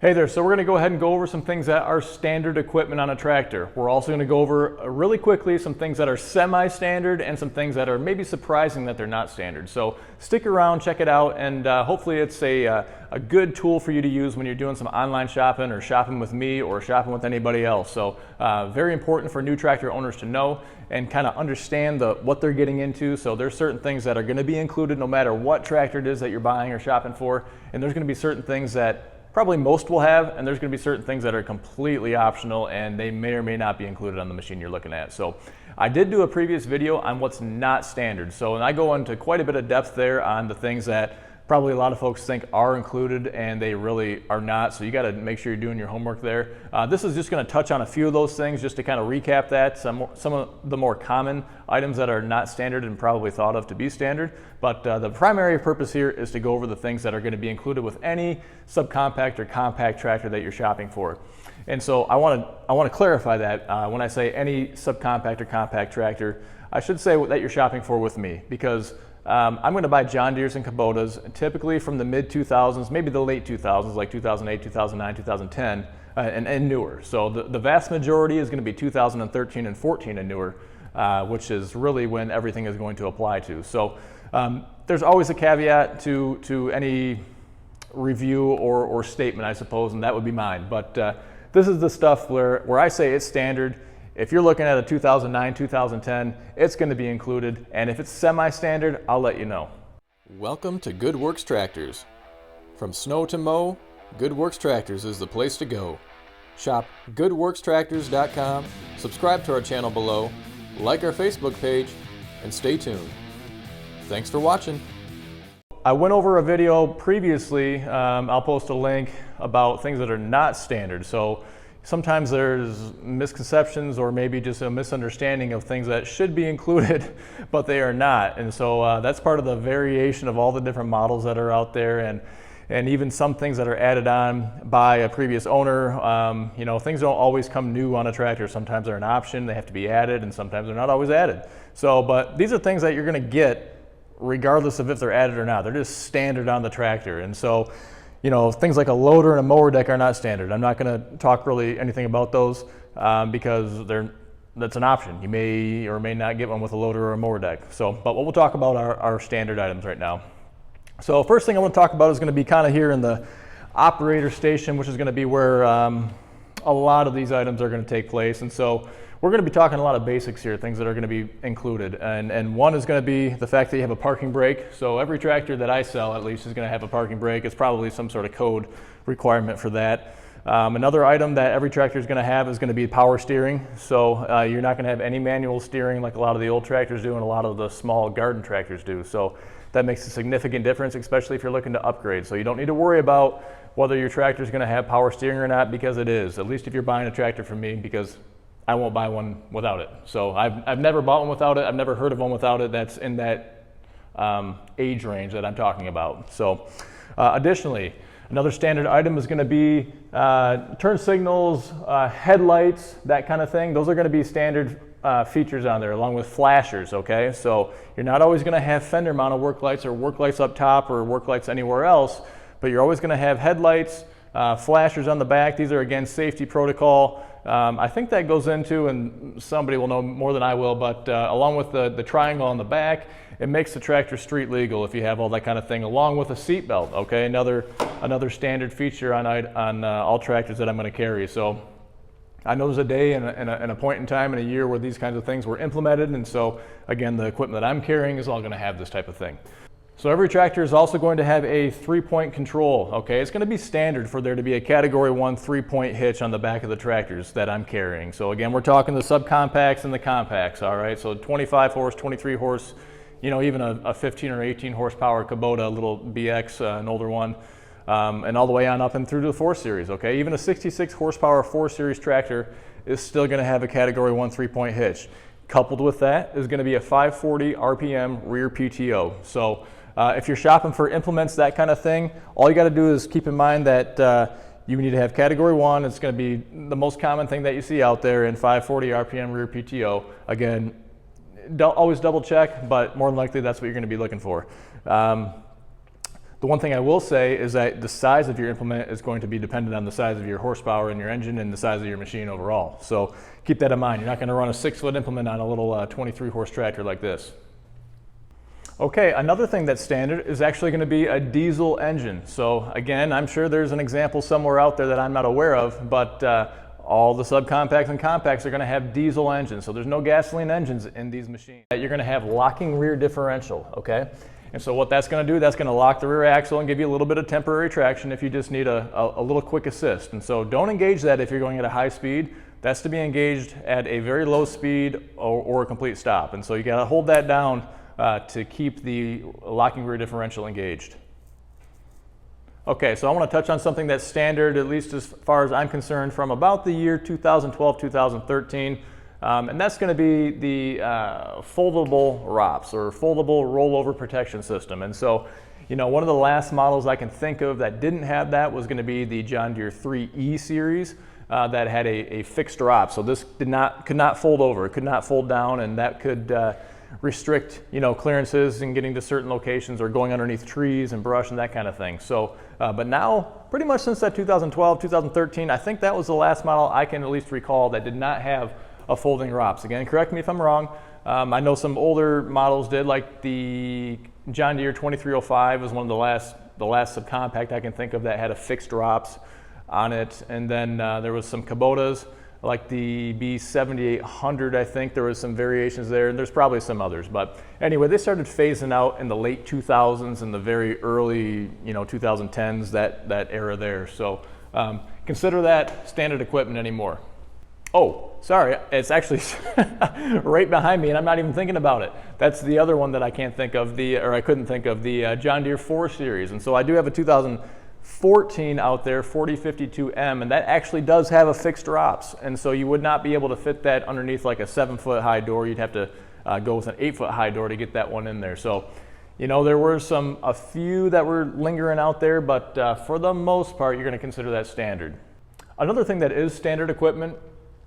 Hey there, so we're going to go ahead and go over some things that are standard equipment on a tractor. We're also going to go over really quickly some things that are semi-standard and some things that are maybe surprising that they're not standard. So stick around, check it out, and hopefully it's a good tool for you to use when you're doing some online shopping or shopping with me or shopping with anybody else. So very important for new tractor owners to know and kind of understand what they're getting into. So there's certain things that are going to be included no matter what tractor it is that you're buying or shopping for, and there's going to be certain things that probably most will have, and there's going to be certain things that are completely optional and they may or may not be included on the machine you're looking at. So I did do a previous video on what's not standard. So, and I go into quite a bit of depth there on the things that probably a lot of folks think are included and they really are not. So you got to make sure you're doing your homework there. This is just going to touch on a few of those things just to kind of recap that. Some of the more common items that are not standard and probably thought of to be standard. But the primary purpose here is to go over the things that are going to be included with any subcompact or compact tractor that you're shopping for. And so I want to clarify that when I say any subcompact or compact tractor, I should say that you're shopping for with me, because I'm going to buy John Deere's and Kubotas typically from the mid 2000s, maybe the late 2000s, like 2008, 2009, 2010, and newer. So the vast majority is going to be 2013 and 14 and newer, which is really when everything is going to apply to. So there's always a caveat to any review or statement, I suppose, and that would be mine. But this is the stuff where I say it's standard. If you're looking at a 2009, 2010, it's going to be included, and if it's semi-standard, I'll let you know. Welcome to Good Works Tractors. From snow to mow, Good Works Tractors is the place to go. Shop goodworkstractors.com, subscribe to our channel below, like our Facebook page, and stay tuned. Thanks for watching. I went over a video previously, I'll post a link, about things that are not standard. So sometimes there's misconceptions or maybe just a misunderstanding of things that should be included, but they are not. And so that's part of the variation of all the different models that are out there, and even some things that are added on by a previous owner. You know, things don't always come new on a tractor. Sometimes they're an option, they have to be added, and sometimes they're not always added. So, but these are things that you're gonna get regardless of if they're added or not. They're just standard on the tractor. And so, you know, things like a loader and a mower deck are not standard. I'm not going to talk really anything about those because that's an option. You may or may not get one with a loader or a mower deck. So, but we'll talk about our standard items right now. So first thing I want to talk about is going to be kind of here in the operator station, which is going to be where a lot of these items are going to take place. And so we're going to be talking a lot of basics here, things that are going to be included. And one is going to be the fact that you have a parking brake. So every tractor that I sell, at least, is going to have a parking brake. It's probably some sort of code requirement for that. Another item that every tractor is going to have is going to be power steering. So you're not going to have any manual steering like a lot of the old tractors do and a lot of the small garden tractors do. So that makes a significant difference, especially if you're looking to upgrade. So you don't need to worry about whether your tractor is going to have power steering or not, because it is, at least if you're buying a tractor from me, because I won't buy one without it. So I've never bought one without it. I've never heard of one without it that's in that age range that I'm talking about. So additionally, another standard item is going to be turn signals, headlights, that kind of thing. Those are going to be standard features on there, along with flashers, okay? So you're not always going to have fender mounted work lights or work lights up top or work lights anywhere else, but you're always going to have headlights, flashers on the back. These are, again, safety protocol. I think that goes into, and somebody will know more than I will, but along with the triangle on the back, it makes the tractor street legal if you have all that kind of thing, along with a seat belt, okay? Another standard feature on all tractors that I'm going to carry. So I know there's a day and a point in time in a year where these kinds of things were implemented, and so again, the equipment that I'm carrying is all going to have this type of thing. So every tractor is also going to have a 3-point control, okay? It's going to be standard for there to be a Category 1 3-point hitch on the back of the tractors that I'm carrying. So again, we're talking the subcompacts and the compacts, all right? So 25 horse, 23 horse, you know, even a 15 or 18 horsepower Kubota, a little BX, an older one, and all the way on up and through to the 4 Series, okay? Even a 66 horsepower 4 Series tractor is still going to have a Category 1 3-point hitch. Coupled with that is going to be a 540 RPM rear PTO. So if you're shopping for implements, that kind of thing, all you got to do is keep in mind that you need to have Category 1. It's going to be the most common thing that you see out there in 540 RPM rear PTO. Again, don't always double check, but more than likely that's what you're going to be looking for. The The one thing I will say is that the size of your implement is going to be dependent on the size of your horsepower in your engine and the size of your machine overall. So keep that in mind. You're not going to run a 6-foot implement on a little 23 horse tractor like this. Okay, another thing that's standard is actually going to be a diesel engine. So again, I'm sure there's an example somewhere out there that I'm not aware of, but all the subcompacts and compacts are going to have diesel engines. So there's no gasoline engines in these machines. You're going to have locking rear differential, okay? And so what that's going to do, that's going to lock the rear axle and give you a little bit of temporary traction if you just need a little quick assist. And so don't engage that if you're going at a high speed. That's to be engaged at a very low speed or a complete stop. And so you got to hold that down to keep the locking rear differential engaged. Okay, so I want to touch on something that's standard, at least as far as I'm concerned, from about the year 2012, 2013. And that's going to be the foldable ROPS, or foldable rollover protection system. And so, you know, one of the last models I can think of that didn't have that was going to be the John Deere 3E series that had a fixed ROPS. So this could not fold over, it could not fold down, and that could restrict, you know, clearances and getting to certain locations or going underneath trees and brush and that kind of thing. So, but now, pretty much since that 2012, 2013, I think that was the last model I can at least recall that did not have a folding ROPS. Again, correct me if I'm wrong. I know some older models did, like the John Deere 2305 was one of the last subcompact I can think of that had a fixed ROPS on it. And then there was some Kubotas, like the B7800, I think there was some variations there, and there's probably some others. But anyway, they started phasing out in the late 2000s and the very early, you know, 2010s, that era there. So consider that standard equipment anymore. Oh, sorry, it's actually right behind me and I'm not even thinking about it. That's the other one that I can't think of, I couldn't think of, the John Deere 4 Series. And so I do have a 2014 out there, 4052M, and that actually does have a fixed ROPS. And so you would not be able to fit that underneath like a 7-foot high door. You'd have to go with an 8-foot high door to get that one in there. So, you know, there were a few that were lingering out there, but for the most part, you're going to consider that standard. Another thing that is standard equipment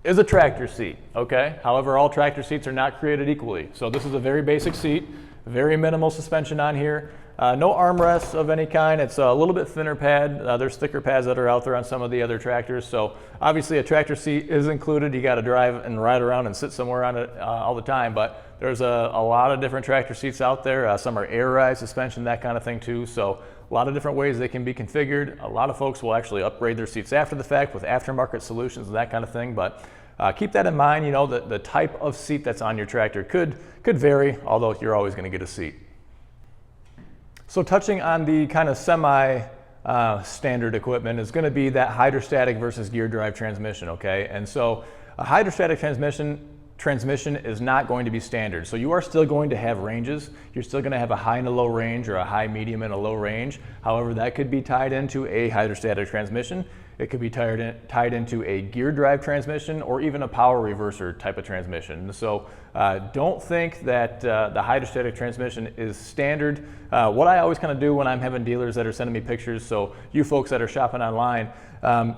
is a tractor seat, okay? However, all tractor seats are not created equally. So this is a very basic seat, very minimal suspension on here, no armrests of any kind. It's a little bit thinner pad. There's thicker pads that are out there on some of the other tractors. So obviously a tractor seat is included. You got to drive and ride around and sit somewhere on it all the time, but there's a lot of different tractor seats out there. Some are air ride suspension, that kind of thing too. So a lot of different ways they can be configured. A lot of folks will actually upgrade their seats after the fact with aftermarket solutions and that kind of thing. But keep that in mind. You know, the type of seat that's on your tractor could vary, although you're always going to get a seat. So touching on the kind of standard equipment is going to be that hydrostatic versus gear drive transmission, okay? And so a hydrostatic transmission is not going to be standard. So you are still going to have ranges. You're still going to have a high and a low range, or a high, medium, and a low range. However, that could be tied into a hydrostatic transmission. It could be tied into a gear drive transmission, or even a power reverser type of transmission. So don't think that the hydrostatic transmission is standard. What I always kind of do when I'm having dealers that are sending me pictures, so you folks that are shopping online,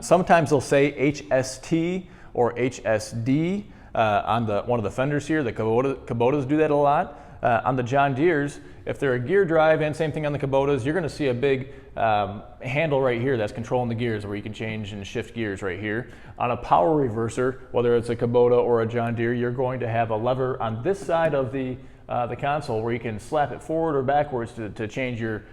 sometimes they'll say HST or HSD on one of the fenders here. The Kubotas do that a lot. On the John Deeres, if they're a gear drive, and same thing on the Kubotas, you're going to see a big handle right here that's controlling the gears, where you can change and shift gears right here. On a power reverser, whether it's a Kubota or a John Deere, you're going to have a lever on this side of the console where you can slap it forward or backwards to change your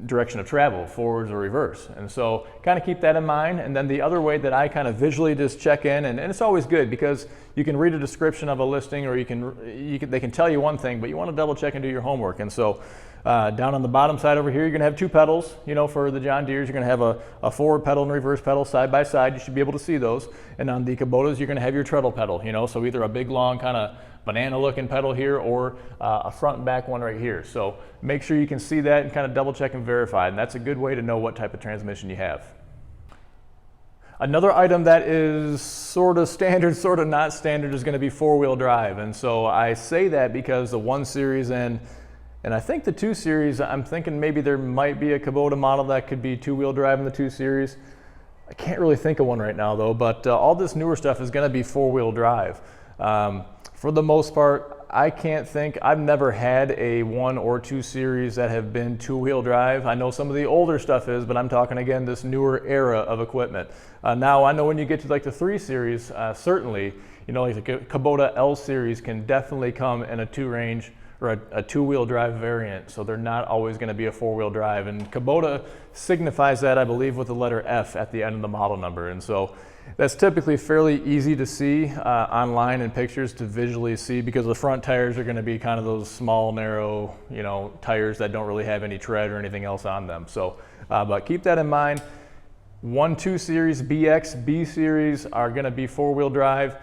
direction of travel, forwards or reverse. And so kind of keep that in mind. And then the other way that I kind of visually just check in, and it's always good because you can read a description of a listing, or they can tell you one thing, but you want to double check and do your homework. And so down on the bottom side over here, you're going to have two pedals. You know, for the John Deeres, you're going to have a forward pedal and reverse pedal side by side. You should be able to see those. And on the Kubotas, you're going to have your treadle pedal, you know, so either a big long kind of banana looking pedal here, or a front and back one right here. So make sure you can see that and kind of double check and verify, and that's a good way to know what type of transmission you have. Another item that is sort of standard, sort of not standard, is going to be four-wheel drive. And so I say that because the 1 Series and I think the 2 Series, I'm thinking maybe there might be a Kubota model that could be 2-wheel drive in the 2 Series. I can't really think of one right now though, but all this newer stuff is going to be 4-wheel drive. For the most part, I can't think, I've never had a 1 or 2 series that have been two-wheel drive. I know some of the older stuff is, but I'm talking again this newer era of equipment. Now I know when you get to like the 3 series, certainly, you know, like the Kubota L series can definitely come in a 2-range or a two-wheel drive variant, so they're not always going to be a 4-wheel drive. And Kubota signifies that, I believe, with the letter F at the end of the model number. And so that's typically fairly easy to see online in pictures, to visually see, because the front tires are going to be kind of those small, narrow, you know, tires that don't really have any tread or anything else on them. So, but keep that in mind. 1, 2 series, BX, B series are going to be 4-wheel drive.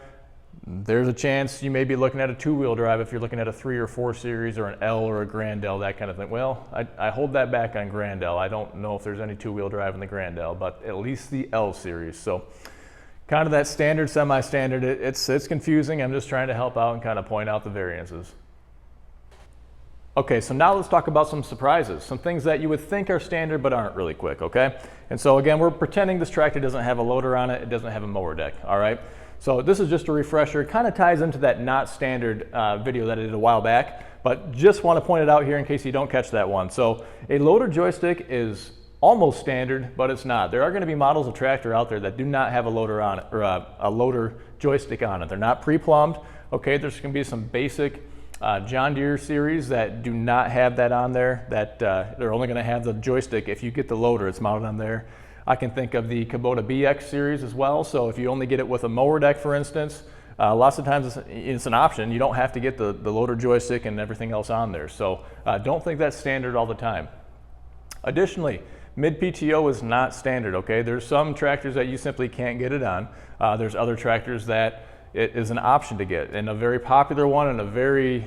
There's a chance you may be looking at a 2-wheel drive if you're looking at a 3 or 4 series or an L or a Grand L, that kind of thing. Well, I hold that back on Grand L. I don't know if there's any 2-wheel drive in the Grand L, but at least the L series. So kind of that standard, semi-standard, it's confusing. I'm just trying to help out and kind of point out the variances. Okay, so now let's talk about some surprises, some things that you would think are standard but aren't really quick, okay? And so again, we're pretending this tractor doesn't have a loader on it, it doesn't have a mower deck, all right? So this is just a refresher. It kind of ties into that not standard video that I did a while back, but just want to point it out here in case you don't catch that one. So a loader joystick is almost standard, but it's not. There are going to be models of tractor out there that do not have a loader on it, or a loader joystick on it. They're not pre-plumbed. Okay, there's going to be some basic John Deere series that do not have that on there, that they're only going to have the joystick. If you get the loader, it's mounted on there. I can think of the Kubota BX series as well. So if you only get it with a mower deck, for instance, lots of times it's an option. You don't have to get the loader joystick and everything else on there. So don't think that's standard all the time. Additionally, mid-PTO is not standard, okay? There's some tractors that you simply can't get it on. There's other tractors that it is an option to get. And a very popular one and a very,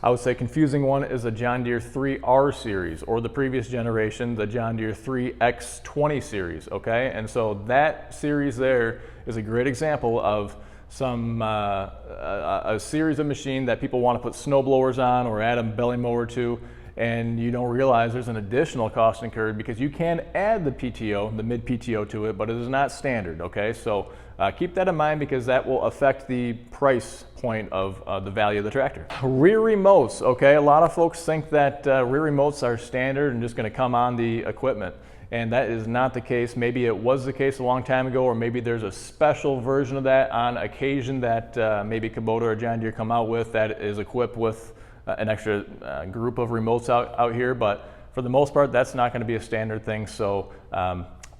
I would say, confusing one is a John Deere 3R series, or the previous generation, the John Deere 3X20 series, okay? And so that series there is a great example of some a series of machine that people want to put snow blowers on or add a belly mower to, and you don't realize there's an additional cost incurred because you can add the PTO, the mid PTO to it, but it is not standard, okay? So keep that in mind because that will affect the price point of the value of the tractor. Rear remotes, okay? A lot of folks think that rear remotes are standard and just gonna come on the equipment, and that is not the case. Maybe it was the case a long time ago, or maybe there's a special version of that on occasion that maybe Kubota or John Deere come out with that is equipped with an extra group of remotes out here, but for the most part, that's not going to be a standard thing. So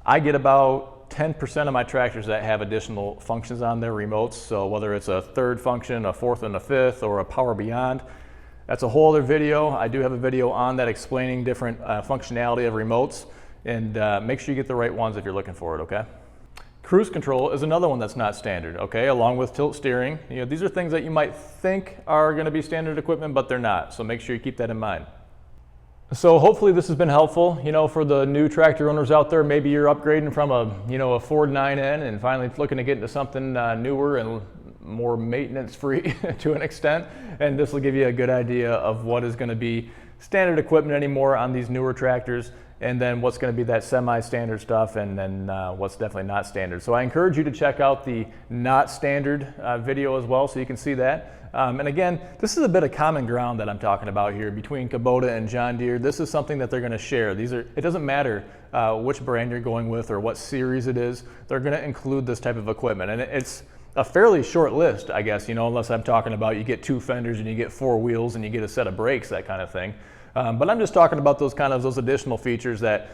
I get about 10% of my tractors that have additional functions on their remotes. So whether it's a third function, a fourth and a fifth, or a power beyond, that's a whole other video. I do have a video on that explaining different functionality of remotes, and make sure you get the right ones if you're looking for it, okay? Cruise control is another one that's not standard, okay, along with tilt steering. You know, these are things that you might think are going to be standard equipment, but they're not, so make sure you keep that in mind. So hopefully this has been helpful, you know, for the new tractor owners out there. Maybe you're upgrading from a Ford 9N and finally looking to get into something newer and more maintenance-free to an extent, and this will give you a good idea of what is going to be standard equipment anymore on these newer tractors, and then what's going to be that semi-standard stuff, and then what's definitely not standard. So I encourage you to check out the not standard video as well, so you can see that. And again, this is a bit of common ground that I'm talking about here between Kubota and John Deere. This is something that they're going to share. It doesn't matter which brand you're going with or what series it is. They're going to include this type of equipment, and it's a fairly short list, I guess, you know, unless I'm talking about you get 2 fenders and you get 4 wheels and you get a set of brakes, that kind of thing. But I'm just talking about those additional features that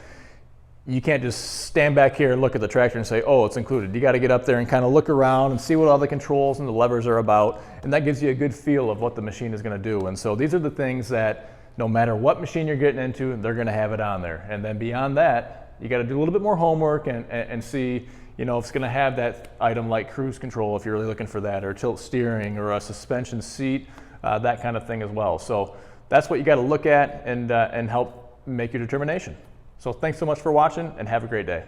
you can't just stand back here and look at the tractor and say, oh, it's included. You got to get up there and kind of look around and see what all the controls and the levers are about, and that gives you a good feel of what the machine is going to do. And so these are the things that no matter what machine you're getting into, they're going to have it on there. And then beyond that, you got to do a little bit more homework and see, you know, if it's going to have that item like cruise control if you're really looking for that, or tilt steering, or a suspension seat, that kind of thing as well. So that's what you got to look at and help make your determination. So thanks so much for watching, and have a great day.